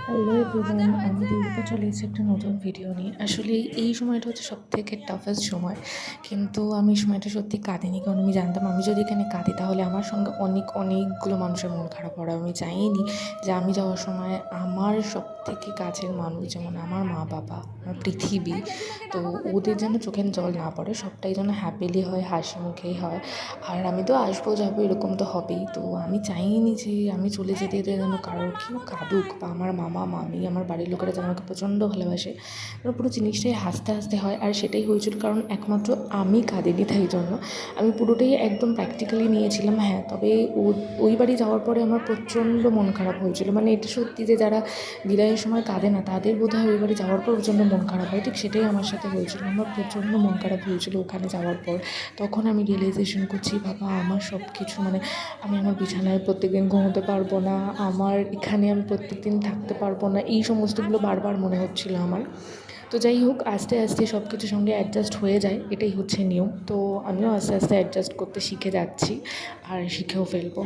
Hello everyone, আমি দীপিকা চলে এসেছি একটা নতুন ভিডিও নিয়ে। আসলে এই সময়টা হচ্ছে সবথেকে টাফেস্ট সময়, কিন্তু আমি এই সময়টা সত্যি কাঁদিনি, কারণ আমি জানতাম আমি যদি এখানে কাঁদি তাহলে আমার সঙ্গে অনেকগুলো মানুষের মন খারাপ হবে। আমি চাইনি যে আমি যাওয়ার সময় আমার সবথেকে কাছের মানুষ, যেমন আমার মা বাবা, আমার পৃথিবী, তো ওদের যেন চোখের জল না পড়ে, সবটাই যেন হ্যাপিলি হয়, হাসি মুখেই হয়। আর আমি তো আসবো যাবো এরকম তো হবেই, তো আমি চাইনি যে আমি চলে যেতে যেতে যেন কারোর কেউ কাঁদুক, বা আমার মামা মামি আমার বাড়ির লোকেরা যেন আমাকে প্রচণ্ড ভালোবাসে। পুরো জিনিসটাই হাসতে হাসতে হয়, আর সেটাই হয়েছিল, কারণ একমাত্র আমি কাঁদিনি, তাই জন্য আমি পুরোটাই একদম প্র্যাকটিক্যালি নিয়েছিলাম। হ্যাঁ, তবে ওই বাড়ি যাওয়ার পরে আমার প্রচণ্ড মন খারাপ হয়েছিল। মানে এটা সত্যি যে যারা বিদায়ের সময় কাঁদে না, তাদের বোধহয় ওই বাড়ি যাওয়ার পর প্রচণ্ড মন খারাপ হয়, ঠিক সেটাই আমার সাথে হয়েছিল। আমার প্রচণ্ড মন খারাপ হয়েছিল ওখানে যাওয়ার পর। তখন আমি রিয়েলাইজেশন করছি, বাবা আমার সব কিছু, মানে আমি আমার বিছানায় প্রত্যেকদিন ঘুমোতে পারবো না, আমার এখানে আমি প্রত্যেকদিন থাকতে পারবো না, এই সমস্তগুলো বারবার মনে হচ্ছিল আমার। তো যাই হোক, আস্তে আস্তে সব কিছুর সঙ্গে অ্যাডজাস্ট হয়ে যায়, এটাই হচ্ছে নিয়ম। তো আমিও আস্তে আস্তে অ্যাডজাস্ট করতে শিখে যাচ্ছি, আর শিখেও ফেলবো।